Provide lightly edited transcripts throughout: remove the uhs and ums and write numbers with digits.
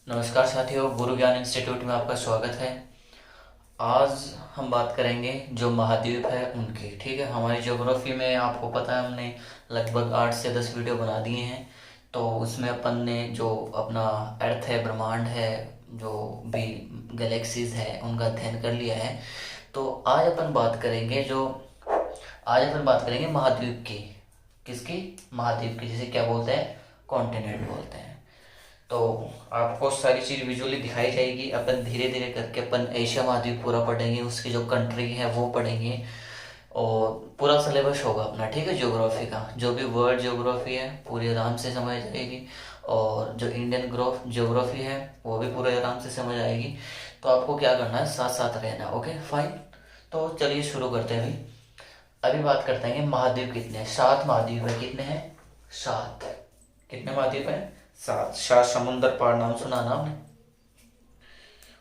नमस्कार साथियों, गुरु ज्ञान इंस्टीट्यूट में आपका स्वागत है। आज हम बात करेंगे जो महाद्वीप है उनकी। ठीक है, हमारी ज्योग्राफी में आपको पता है हमने लगभग 8 से 10 वीडियो बना दिए हैं। तो उसमें अपन ने जो अपना अर्थ है, ब्रह्मांड है, जो भी गैलेक्सीज है उनका अध्ययन कर लिया है। तो आज अपन बात करेंगे महाद्वीप की। किसकी? महाद्वीप की। जिसे क्या बोलते हैं? कॉन्टिनेंट बोलते हैं। तो आपको सारी चीज़ विजुअली दिखाई जाएगी। अपन धीरे धीरे करके अपन एशिया महाद्वीप पूरा पढ़ेंगे, उसकी जो कंट्री है वो पढ़ेंगे और पूरा सिलेबस होगा अपना। ठीक है, ज्योग्राफी का जो भी वर्ल्ड ज्योग्राफी है पूरी आराम से समझ आएगी, और जो इंडियन ग्रोफ ज्योग्राफी है वो भी पूरे आराम से समझ आएगी। तो आपको क्या करना है, साथ साथ रहना। Okay fine. तो चलिए शुरू करते हैं। अभी बात करते हैं कि महाद्वीप कितने हैं। 7 महाद्वीप है। कितने हैं? 7। कितने महाद्वीप हैं? 7। 7 समुंदर पार नाम सुना ना आपने?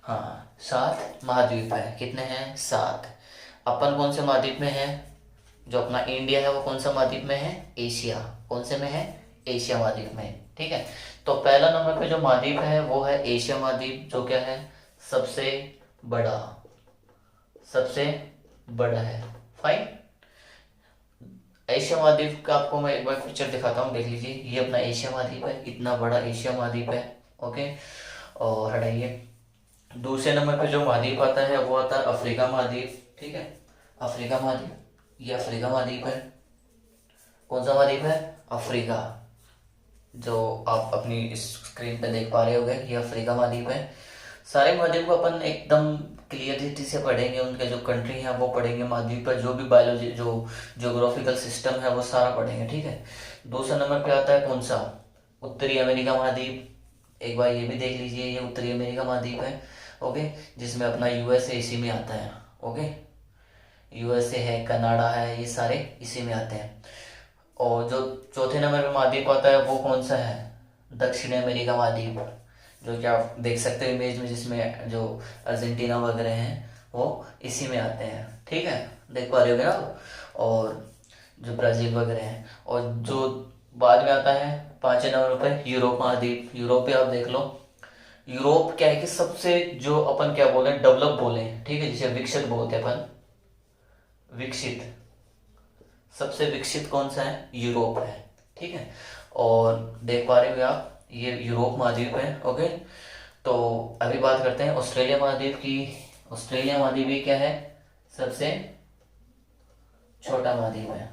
हाँ, 7 महाद्वीप है। कितने हैं? 7। अपन कौन से महाद्वीप में है? जो अपना इंडिया है वो कौन सा महाद्वीप में है? एशिया। कौन से में है? एशिया महाद्वीप में। ठीक है, तो पहला नंबर पे जो महाद्वीप है वो है एशिया महाद्वीप, जो क्या है? सबसे बड़ा। सबसे बड़ा है। फाइन। एशिया महाद्वीप का आपको मैं एक बार पिक्चर दिखाता हूँ, देख लीजिए। ये अपना एशिया महाद्वीप है, इतना बड़ा एशिया महाद्वीप है। ओके, और हटाइए। दूसरे नंबर पे जो महाद्वीप आता है वो आता है अफ्रीका महाद्वीप। ठीक है, अफ्रीका महाद्वीप। ये अफ्रीका महाद्वीप है। कौन सा महाद्वीप है? अफ्रीका। जो आप अपनी स्क्रीन पे देख पा रहे होगे, ये अफ्रीका महाद्वीप है। सारे महाद्वीप को अपन एकदम क्लियरिटी से पढ़ेंगे, उनके जो कंट्री है वो पढ़ेंगे, महाद्वीप पर जो भी बायोलॉजी जो ज्योग्राफिकल सिस्टम है वो सारा पढ़ेंगे। ठीक है, दूसरे नंबर पे आता है कौन सा? उत्तरी अमेरिका महाद्वीप। एक बार ये भी देख लीजिए, ये उत्तरी अमेरिका महाद्वीप है। ओके, जिसमें अपना यूएसए इसी में आता है। ओके, यूएसए है, कनाडा है, ये सारे इसी में आते हैं। और जो चौथे नंबर पे महाद्वीप आता है वो कौन सा है? दक्षिण अमेरिका महाद्वीप। जो कि आप देख सकते हो इमेज में, जिसमें जो अर्जेंटीना वगैरह हैं वो इसी में आते हैं। ठीक है, देख पा रहे होगे ना आप? और जो ब्राज़ील वगैरह हैं। और जो बाद में आता है 5वें नंबर पर यूरोप महाद्वीप। यूरोप पे आप देख लो। यूरोप क्या है कि सबसे जो अपन क्या बोले, डेवलप बोले, ठीक है, जिसे विकसित बोलते हैं अपन। विकसित, सबसे विकसित कौन सा है? यूरोप है। ठीक है, और देख पा रहे हो आप, ये यूरोप महाद्वीप है। ओके, तो अभी बात करते हैं ऑस्ट्रेलिया महाद्वीप की। ऑस्ट्रेलिया महाद्वीप भी क्या है? सबसे छोटा महाद्वीप है।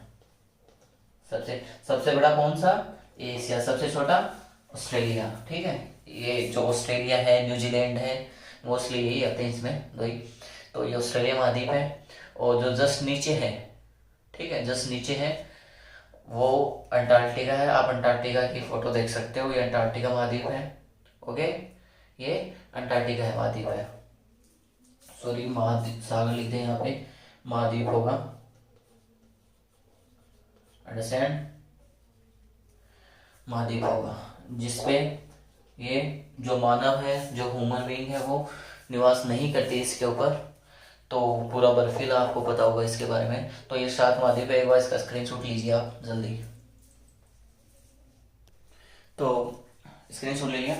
सबसे सबसे बड़ा कौन सा? एशिया। सबसे छोटा ऑस्ट्रेलिया। ठीक है, ये जो ऑस्ट्रेलिया है, न्यूजीलैंड है, मोस्टली यही आते हैं इसमें दो ही। तो ये ऑस्ट्रेलिया महाद्वीप है। और जो जस्ट नीचे है, ठीक है, जस्ट नीचे है वो अंटार्कटिका है। आप अंटार्कटिका की फोटो देख सकते हो, ये अंटार्कटिका महाद्वीप है। ओके, ये अंटार्कटिका है, महाद्वीप है। सॉरी, महाद्वीप सागर लिख दें यहाँ पे, महाद्वीप होगा। अंडरस्टैंड? महाद्वीप होगा जिसपे ये जो मानव है, जो ह्यूमन बीइंग है, वो निवास नहीं करती इसके ऊपर। तो पूरा बर्फीला, आपको पता होगा इसके बारे में। तो ये 7 महाद्वीप है। एक बार इसका स्क्रीनशॉट लीजिए आप जल्दी। तो स्क्रीनशॉट ले लिया।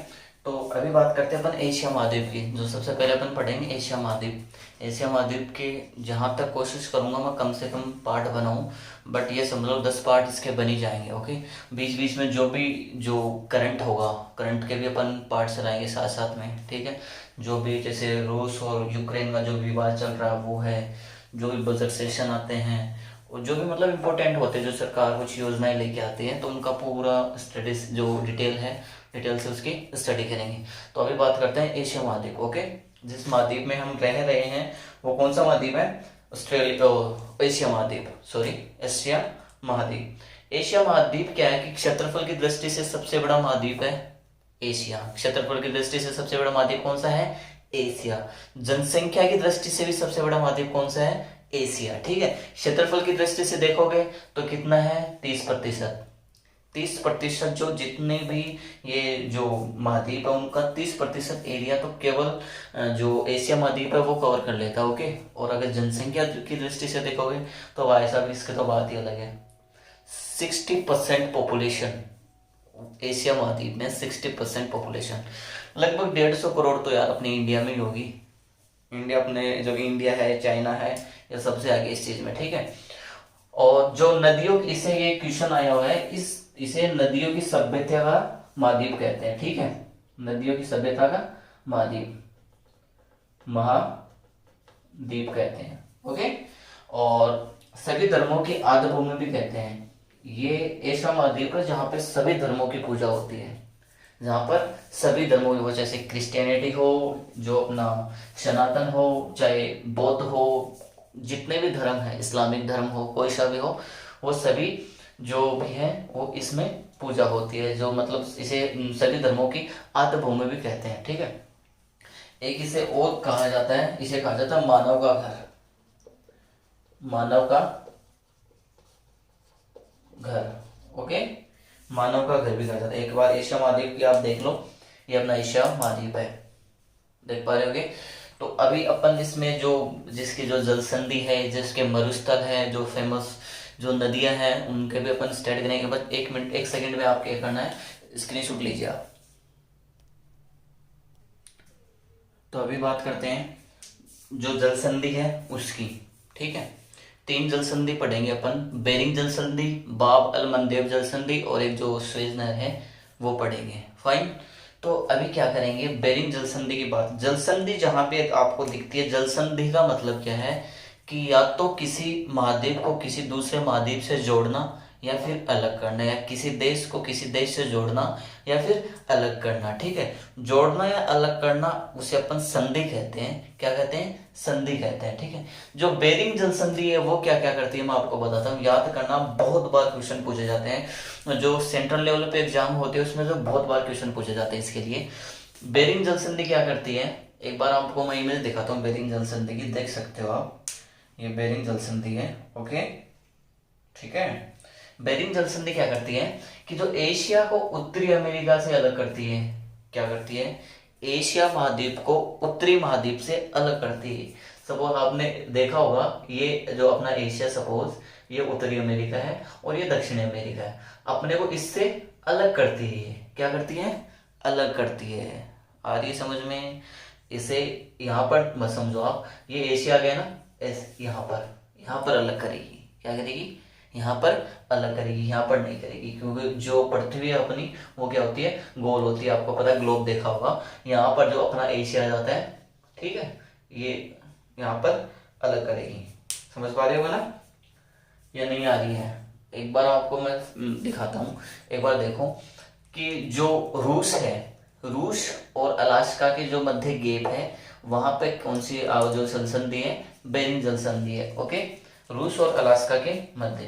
तो अभी बात करते हैं अपन एशिया महाद्वीप की। जो सबसे पहले अपन पढ़ेंगे एशिया महाद्वीप। एशिया महाद्वीप के जहाँ तक कोशिश करूंगा मैं कम से कम पार्ट बनाऊं, बट ये समझ लो 10 पार्ट इसके बन ही जाएंगे। ओके, बीच बीच में जो भी जो करंट होगा, करंट के भी अपन पार्ट चलाएंगे साथ साथ में। ठीक है, जो भी जैसे रूस और यूक्रेन का जो विवाद चल रहा है वो है, जो भी बजट सेशन आते हैं, और जो भी मतलब इम्पोर्टेंट होते हैं, जो सरकार कुछ योजनाएं लेके आती है, तो उनका पूरा स्टडीज जो डिटेल है, डिटेल से उसकी स्टडी करेंगे। तो अभी बात करते हैं एशिया महाद्वीप। ओके, जिस महाद्वीप में हम रह रहे हैं वो कौन सा महाद्वीप है? ऑस्ट्रेलिया, एशिया महाद्वीप, सॉरी, एशिया महाद्वीप। एशिया महाद्वीप क्या है कि क्षेत्रफल की दृष्टि से सबसे बड़ा महाद्वीप है एशिया। क्षेत्रफल की दृष्टि से सबसे बड़ा महाद्वीप कौन सा है? एशिया। जनसंख्या की दृष्टि से भी सबसे बड़ा महाद्वीप कौन सा है? एशिया। ठीक है, क्षेत्रफल की दृष्टि से देखोगे तो कितना है? 30%। 30%, जो जितने भी ये जो महाद्वीप है उनका 30% एरिया तो केवल जो एशिया महाद्वीप है वो कवर कर लेता है। ओके, और अगर जनसंख्या की दृष्टि से देखोगे तो भाई साहब इसकी तो बात ही अलग है। 60% पॉपुलेशन एशिया महाद्वीप में 60% पॉपुलेशन, लगभग 150 करोड़ तो यार अपनी इंडिया में ही होगी। इंडिया अपने जो इंडिया है, चाइना है, ये सबसे आगे इस चीज में, ठीक है। और जो नदियों, इसे ये क्वेश्चन आया हुआ है, इसे नदियों की सभ्यता का महाद्वीप कहते हैं, ठीक है। नदियों की सभ्यता का महाद्वीप, महाद्वीप कहते हैं, ओके। और सभी धर्मों की आद्य भूमि भी कहते हैं। ये एशिया महाद्वीप है जहाँ पे सभी धर्मों की पूजा होती है, जहाँ पर सभी धर्मों की, जैसे क्रिश्चियनिटी हो, जो अपना सनातन हो, चाहे बौद्ध हो, जितने भी धर्म है, इस्लामिक धर्म हो, कोई सा भी हो, वो सभी जो भी है वो इसमें पूजा होती है। जो मतलब इसे सभी धर्मों की आद्य भूमि भी कहते हैं, ठीक है। एक इसे और कहा जाता है, इसे कहा जाता है मानव का घर, मानव का घर, ओके। मानव का घर भी कहा जाता है। एक बार एशिया महाद्वीप की आप देख लो, ये अपना एशिया महाद्वीप है, देख पा रहे होगे। तो अभी अपन इसमें जो जिसकी जो जल संधि है, जिसके मरुस्थल है, जो फेमस जो नदियां हैं, उनके भी अपन स्टडी करेंगे। बस 1 मिनट 1 सेकंड में आपके करना है, स्क्रीनशॉट लीजिए आप। तो अभी बात करते हैं जो जल संधि है उसकी, ठीक है। 3 जल संधि पढ़ेंगे अपन, बेरिंग जल संधि, बाब अल मंदेब जल संधि, और एक जो स्वेज नहर है वो पढ़ेंगे, फाइन। तो अभी क्या करेंगे, बेरिंग जल संधि की बात। जल संधि जहां पे आपको दिखती है, जल संधि का मतलब क्या है कि या तो किसी महाद्वीप को किसी दूसरे महाद्वीप से जोड़ना, या फिर अलग करना, या किसी देश को किसी देश से जोड़ना, या फिर अलग करना, ठीक है। जोड़ना या अलग करना उसे अपन संधि कहते हैं। क्या कहते हैं? संधि कहते हैं, ठीक है। जो बेरिंग जल संधि है वो क्या क्या करती है मैं आपको बताता हूँ, याद करना, बहुत बार क्वेश्चन पूछे जाते हैं। जो सेंट्रल लेवल पे एग्जाम होते हैं उसमें जो बहुत बार क्वेश्चन पूछे जाते हैं इसके लिए। बेरिंग जल संधि क्या करती है, एक बार आपको मैं इमेज दिखाता हूँ बेरिंग जल संधि की, देख सकते हो आप। ये बेरिंग जल संधि है, ओके, ठीक है। बेरिंग जल संधि क्या करती है कि जो एशिया को उत्तरी अमेरिका से अलग करती है, क्या करती है, एशिया महाद्वीप को उत्तरी महाद्वीप से अलग करती है। सपोज आपने देखा होगा, ये जो अपना एशिया, सपोज ये उत्तरी अमेरिका है और ये दक्षिणी अमेरिका है, अपने को इससे अलग करती है। क्या करती है? अलग करती है। आ रही है समझ में? इसे यहाँ पर मत समझो आप, ये एशिया गया ना, यहाँ पर अलग करेगी। क्या करेगी? यहाँ पर अलग करेगी, यहाँ पर नहीं करेगी, क्योंकि जो पृथ्वी है अपनी वो क्या होती है, गोल होती है। आपको पता है, ग्लोब देखा होगा। यहाँ पर जो अपना एशिया जाता है, ठीक है, ये यहाँ पर अलग करेगी। समझ पा रहे हो ना, या नहीं आ रही है? एक बार आपको मैं दिखाता हूँ, एक बार देखो कि जो रूस है, रूस और अलास्का के जो मध्य गेप है, वहां पे कौन सी जो जल संधि है, बेरिंग जल संधि है, ओके। रूस और अलास्का के मध्य,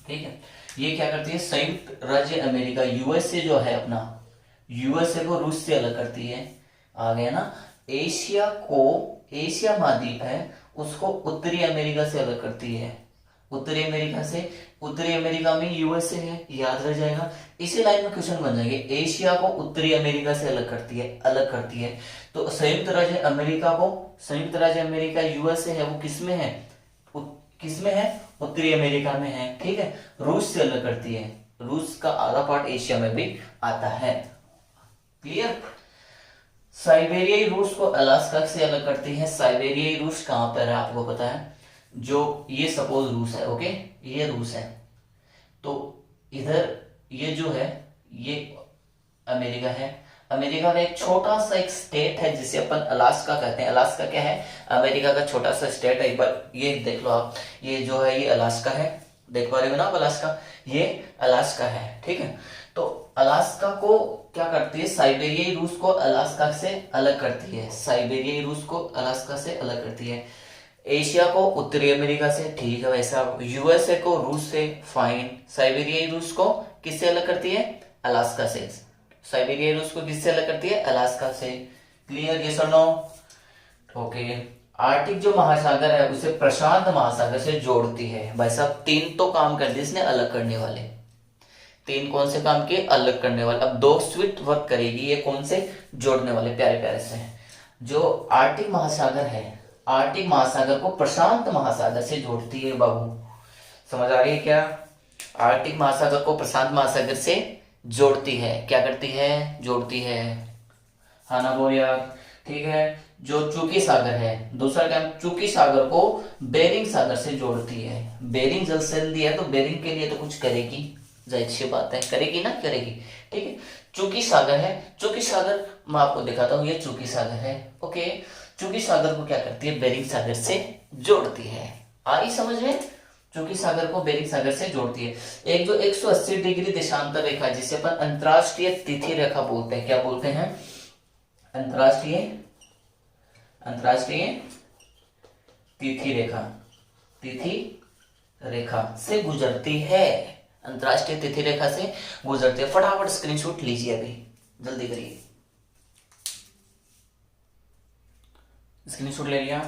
ठीक है। ये क्या करती है, संयुक्त राज्य अमेरिका, यूएसए जो है अपना, यूएसए को रूस से अलग करती है। आ गया ना। एशिया को, एशिया महाद्वीप है उसको उत्तरी अमेरिका से अलग करती है। उत्तरी अमेरिका से, उत्तरी अमेरिका में यूएसए है, याद रह जाएगा। इसी लाइन में क्वेश्चन बन जाएंगे, एशिया को उत्तरी अमेरिका से अलग करती है, अलग करती है। तो संयुक्त राज्य अमेरिका को, संयुक्त राज्य अमेरिका यूएसए है, वो किसमें है, किसमें है, उत्तरी अमेरिका में है, ठीक है। रूस से अलग करती है, रूस का आधा पार्ट एशिया में भी आता है, क्लियर। साइबेरियाई रूस को अलास्का से अलग करती है। साइबेरियाई रूस कहां पर है आपको पता है? जो ये सपोज रूस है, ओके, ये रूस है, तो इधर ये जो है ये अमेरिका है। अमेरिका का एक छोटा सा एक स्टेट है जिसे अपन अलास्का कहते हैं। अलास्का क्या है? अमेरिका का छोटा सा स्टेट है। एक बार ये देख लो आप, ये जो है ये अलास्का है, देख पा रहे हो ना आप अलास्का, ये अलास्का है, ठीक है। तो अलास्का को क्या करती है, साइबेरियाई रूस को अलास्का से अलग करती है। साइबेरियाई रूस को अलास्का से अलग करती है। एशिया को उत्तरी अमेरिका से, ठीक है वैसा। यूएसए को रूस से, फाइन। साइबेरियाई रूस को किससे अलग करती है? अलास्का से। साइबेरियाई रूस को किससे अलग करती है? अलास्का से। क्लियर, यस और नो? ओके। आर्कटिक जो महासागर है उसे प्रशांत महासागर से जोड़ती है। भाई साहब 3 तो काम कर दिए इसने अलग करने वाले। 3 कौन से काम किए? अलग करने वाले। अब 2 स्विफ्ट वर्क करेगी, ये कौन से? जोड़ने वाले, प्यारे प्यारे से। जो आर्कटिक महासागर है, आर्कटिक महासागर को प्रशांत महासागर से जोड़ती है बाबू। समझ आ रही है क्या? आर्कटिक महासागर को प्रशांत महासागर से जोड़ती है। क्या करती है? जोड़ती है। हाँ ना बोल यार। ठीक है। जो चूकी सागर है, दूसरा क्या, चूकी सागर को बेरिंग सागर से जोड़ती है। बेरिंग जल संधि है तो बेरिंग के लिए तो कुछ करेगी, जाहिर सी बात है, करेगी ना, करेगी। ठीक है। चूकी सागर है, चूकी सागर मैं आपको दिखाता हूँ, ये चूकी सागर है। ओके। चूकी सागर को क्या करती है? बेरिंग सागर से जोड़ती है। आई समझ में? चूंकि सागर को बेरिंग सागर से जोड़ती है। एक जो 180 डिग्री देशांतर रेखा है, जिसे अपन अंतरराष्ट्रीय तिथि रेखा बोलते हैं। क्या बोलते हैं? अंतरराष्ट्रीय, अंतरराष्ट्रीय तिथि रेखा, तिथि रेखा से गुजरती है। अंतरराष्ट्रीय तिथि रेखा से गुजरती है। फटाफट स्क्रीनशॉट लीजिए, अभी जल्दी करिए। स्क्रीनशॉट ले लिया?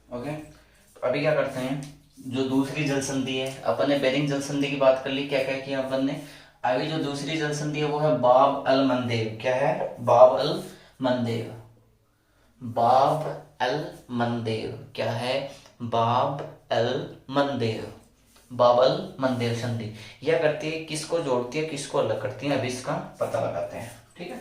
ओके। तो अभी क्या करते हैं, जो दूसरी जल संधि है, अपन ने बेरिंग जल संधि की बात कर ली, क्या क्या किया अपन ने। अभी जो दूसरी जल संधि है वो है बाब अल मंदेव। क्या है? बाब अल मंदेव। बाब अल मंदेव क्या है? बाब अल मंदेव, बाब अल मंदेव संधि। यह करती है, किसको जोड़ती है, किसको अलग करती है, अभी इसका पता लगाते हैं। ठीक है।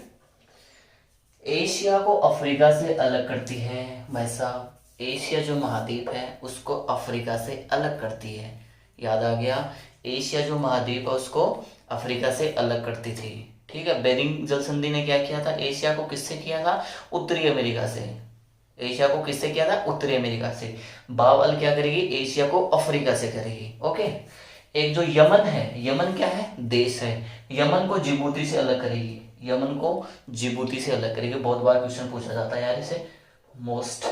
एशिया को अफ्रीका से अलग करती है भाई साहब। एशिया जो महाद्वीप है उसको अफ्रीका से अलग करती है। याद आ गया? एशिया जो महाद्वीप है उसको अफ्रीका से अलग करती थी। ठीक है। बेरिंग जल संधि ने क्या किया था? एशिया को किससे किया था? उत्तरी अमेरिका से। एशिया को किससे किया था? उत्तरी अमेरिका से। बावल क्या करेगी? एशिया को अफ्रीका से करेगी। ओके। एक जो यमन है, यमन क्या है? देश है। यमन को जिबूती से अलग करेगी। यमन को जिबूती से अलग करेगी। बहुत बार क्वेश्चन पूछा जाता है यार, इसे मोस्ट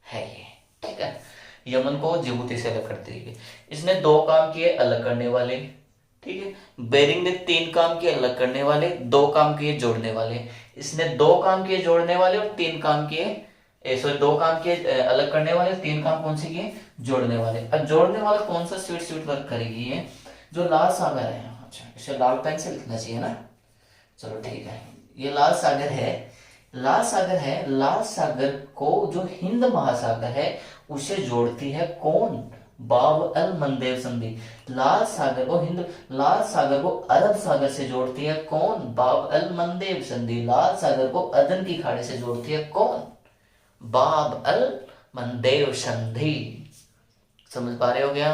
है ये। ठीक है। यमन को जिबूती से अलग कर देगी। इसने 2 काम किए अलग करने वाले। ठीक है। बेरिंग ने 3 काम किए अलग करने वाले, 2 काम किए जोड़ने वाले। इसने 2 काम किए जोड़ने वाले और 3 काम किए, सॉरी 2 काम किए अलग करने वाले, 3 काम कौन से किए? जोड़ने वाले। अब जोड़ने वाला कौन सा स्वीट स्वीट वर्क करेगी ये? जो लाल सागर है। अच्छा, इसे लाल पेन से लिखना चाहिए ना। चलो ठीक है। ये लाल सागर है, लाल सागर है। लाल सागर को जो हिंद महासागर है उसे जोड़ती है कौन? बाब अल मंदेव संधि। लाल सागर को हिंद, लाल सागर को अरब सागर से जोड़ती है कौन? बाब अल मंदेव संधि। लाल सागर को अदन की खाड़ी से जोड़ती है कौन? बाब अल मंदेव संधि। समझ पा रहे हो क्या?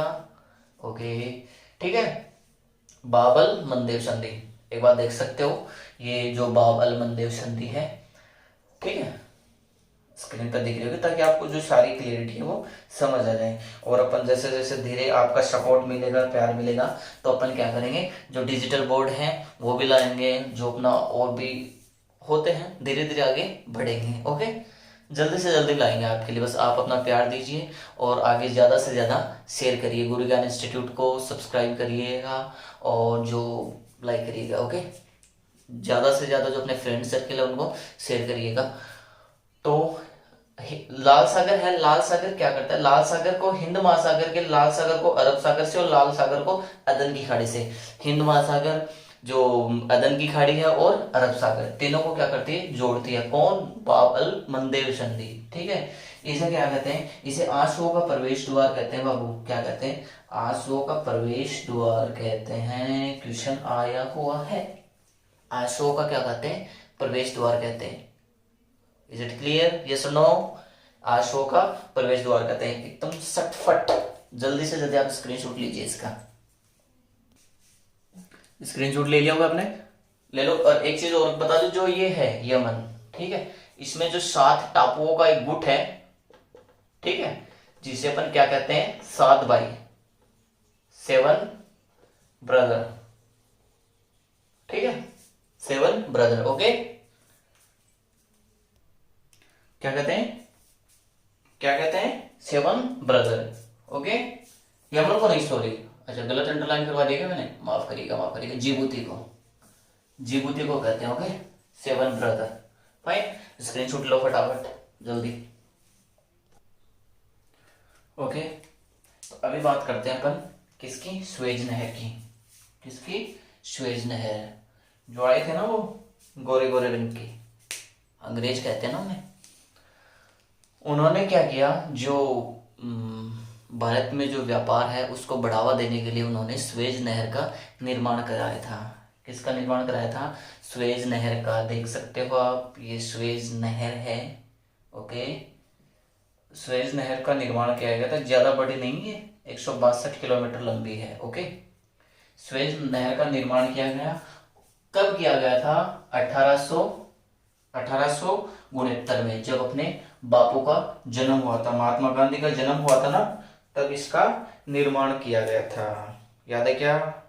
ओके। ठीक है। बाबल मंदेव संधि एक बार देख सकते हो, ये जो बाब अल मंदेव संधि है। ठीक है। स्क्रीन पर दिख रही होगी, ताकि आपको जो सारी क्लियरिटी है वो समझ आ जाए। और अपन जैसे जैसे धीरे आपका सपोर्ट मिलेगा, प्यार मिलेगा, तो अपन क्या करेंगे, जो डिजिटल बोर्ड है वो भी लाएंगे, जो अपना और भी होते हैं, धीरे धीरे आगे बढ़ेंगे। ओके। जल्दी से जल्दी लाएंगे आपके लिए, बस आप अपना प्यार दीजिए और आगे ज़्यादा से ज़्यादा शेयर करिए। गुरु ज्ञान इंस्टीट्यूट को सब्सक्राइब करिएगा और जो लाइक करिएगा। ओके। ज़्यादा से ज़्यादा जो अपने फ्रेंड सर्किल है उनको शेयर करिएगा। तो लाल सागर है, लाल सागर क्या करता है? लाल सागर को हिंद महासागर के, लाल सागर को अरब सागर से और लाल सागर को अदन की खाड़ी से। हिंद महासागर, जो अदन की खाड़ी है और अरब सागर, तीनों को क्या करती है? जोड़ती है कौन? बाब अल मंदेव संधि। ठीक है। इसे क्या कहते हैं? इसे आंसुओं का प्रवेश द्वार कहते हैं बाबू। क्या कहते हैं? आंसुओं का प्रवेश द्वार कहते हैं। क्वेश्चन आया हुआ है। आंसुओं का क्या कहते हैं? प्रवेश द्वार कहते हैं। Is it clear? यस और नो? आंसुओं का प्रवेश द्वार कहते हैं। एकदम सटफट जल्दी से जल्दी आप स्क्रीनशॉट लीजिए इसका। स्क्रीनशॉट ले लिया होगा आपने? ले लो। और एक चीज और बता दो, जो ये है यमन, ठीक है, इसमें जो 7 टापुओं का एक गुट है, ठीक है, जिसे अपन क्या कहते हैं? 7 भाई, 7 ब्रदर। ठीक है। 7 ब्रदर। ओके। क्या कहते हैं? क्या कहते हैं? 7 ब्रदर। ओके। यमन को नहीं, सॉरी, अच्छा गलत अंडरलाइन करवा दिया मैंने, माफ करिएगा, माफ करिएगा। जिबूती को, जिबूती को कहते हैं। ओके। 7 ब्रदर। फाइन। स्क्रीनशॉट लो फटाफट जल्दी। ओके। तो अभी बात करते हैं अपन किसकी? स्वेज नहर की। किसकी? स्वेज नहर। जो आए थे ना वो गोरे गोरे रंग की, अंग्रेज कहते हैं ना उन्हें। उन्होंने क्या किया, जो भारत में जो व्यापार है उसको बढ़ावा देने के लिए उन्होंने स्वेज नहर का निर्माण कराया था। किसका निर्माण कराया था? स्वेज नहर का। देख सकते हो आप, ये स्वेज नहर है। ओके, स्वेज नहर का निर्माण किया गया था। ज्यादा बड़ी नहीं है, 162 किलोमीटर लंबी है। ओके, स्वेज नहर का निर्माण किया गया। कब किया गया था? 1869 में, जब अपने बापू का जन्म हुआ था, महात्मा गांधी का जन्म हुआ था ना, तब इसका निर्माण किया गया था। याद है क्या?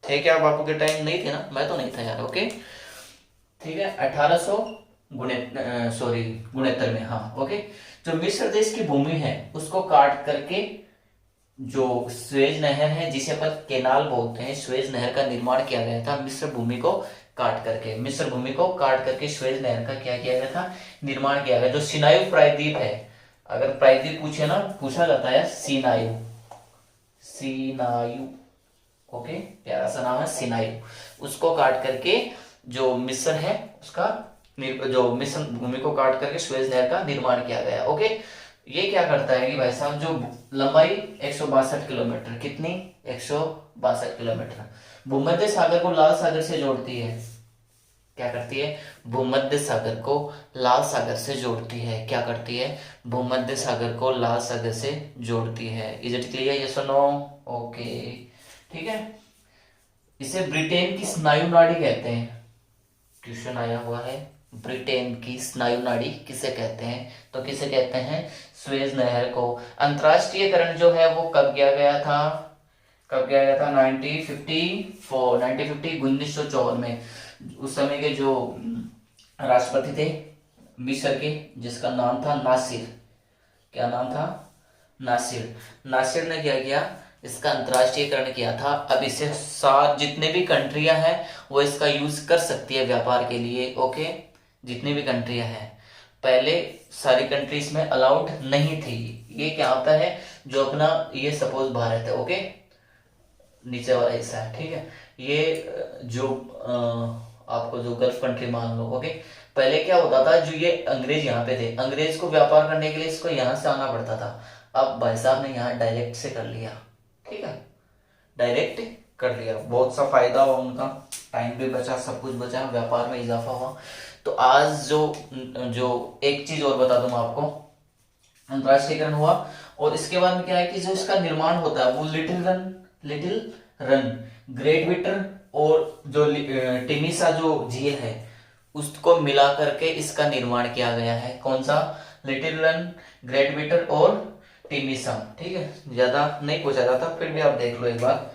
थे क्या बापू के टाइम? नहीं थे ना, मैं तो नहीं था यार। ओके, ठीक है, 1869 में। हाँ, ओके। जो मिस्र देश की भूमि है उसको काट करके जो स्वेज नहर है, जिसे अपन केनाल बोलते हैं, स्वेज नहर का निर्माण किया गया था। मिस्र भूमि को काट करके स्वेज नहर का क्या किया गया था? निर्माण किया गया। जो सिनायु प्रायद्वीप है, अगर प्रायद्वीप पूछे ना, पूछा जाता है सिनायु। ओके, प्यारा सा नाम है सिनायु। उसको काट करके जो मिस्र है उसका जो मिस्र भूमि को काट करके स्वेज नहर का निर्माण किया गया। ओके, ये क्या करता है कि भाई साहब, जो लंबाई 162 किलोमीटर, कितनी? 162 किलोमीटर, भूमध्य सागर को लाल सागर से जोड़ती है। क्या करती है? भूमध्य सागर को लाल सागर से जोड़ती है। क्या करती है? भूमध्य सागर को लाल सागर से जोड़ती है। Is it clear? यस और नो? ओके, ठीक है। इसे ब्रिटेन की स्नायु नाड़ी कहते हैं। क्वेश्चन आया हुआ है, ब्रिटेन की स्नायु नाड़ी किसे कहते हैं? तो किसे कहते हैं? स्वेज नहर को। अंतरराष्ट्रीयकरण जो है वो कब किया गया था? 1954 में। उस समय के जो राष्ट्रपति थे मिस्र के, जिसका नाम था नासिर। क्या नाम था? नासिर ने क्या किया? इसका अंतरराष्ट्रीयकरण किया था। अब इसे सात जितने भी कंट्रियां हैं वो इसका यूज कर सकती है व्यापार के लिए। ओके, जितनी भी कंट्रियां हैं, पहले सारी कंट्रीज में अलाउड नहीं थी। ये क्या होता है? जो अपना ये सपोज भारत है, ओके, नीचे वाला हिस्सा है, ठीक है, ये जो आपको जो गल्फ कंट्री मान लो। ओके, पहले क्या होता था, जो ये अंग्रेज यहाँ पे थे, अंग्रेज को व्यापार करने के लिए इसको यहाँ से आना पड़ता था। अब भाई साहब ने यहाँ डायरेक्ट से कर लिया। ठीक है, डायरेक्ट कर लिया, बहुत सा फायदा हुआ उनका, टाइम भी बचा, सब कुछ बचा, व्यापार में इजाफा हुआ। तो आज जो एक चीज और बता दूं मैं आपको, अंतरराष्ट्रीयकरण हुआ और इसके बाद में क्या है कि जो इसका निर्माण होता है वो लिटिल रन, ग्रेट विटर और जो टिमिसा जो झील है उसको मिला करके इसका निर्माण किया गया है। कौन सा? लिटिल रन, ग्रेट विटर और टिमिसा। ठीक है, ज्यादा नहीं पूछा जाता, फिर भी आप देख लो एक बार।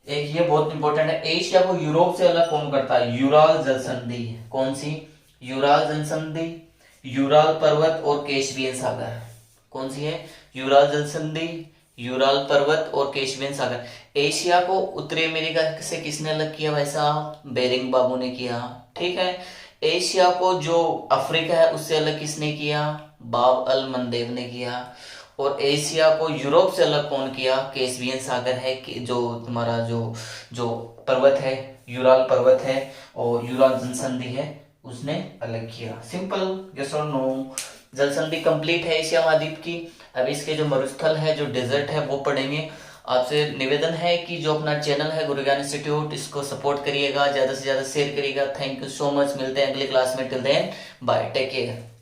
एक ये बहुत इंपॉर्टेंट है, एशिया को यूरोप से अलग कौन करता है? यूराल जल संधि। कौन सी? यूराल जल संधि, यूराल पर्वत और कैस्पियन सागर। कौन सी है? यूराल जल संधि, यूराल पर्वत और कैस्पियन सागर। एशिया को उत्तरी अमेरिका से किसने अलग किया भाई साहब? बेरिंग बाबू ने किया। ठीक है, एशिया को जो अफ्रीका है उससे अलग किसने किया? बाब अल मंदेब ने किया। और एशिया को यूरोप से अलग कौन किया? कैस्पियन सागर है कि जो तुम्हारा जो पर्वत है, यूराल पर्वत है और यूराल जल संधि है, उसने अलग किया। सिंपल, यस और नो। जल संधि कंप्लीट है एशिया महाद्वीप की। अब इसके जो मरुस्थल है, जो डेजर्ट है, वो पढ़ेंगे। आपसे निवेदन है कि जो अपना चैनल है गुरु ज्ञान इंस्टीट्यूट, इसको सपोर्ट करिएगा, ज्यादा से ज्यादा शेयर करिएगा। थैंक यू सो मच, मिलते हैं अगले क्लास में। Till then bye, take care.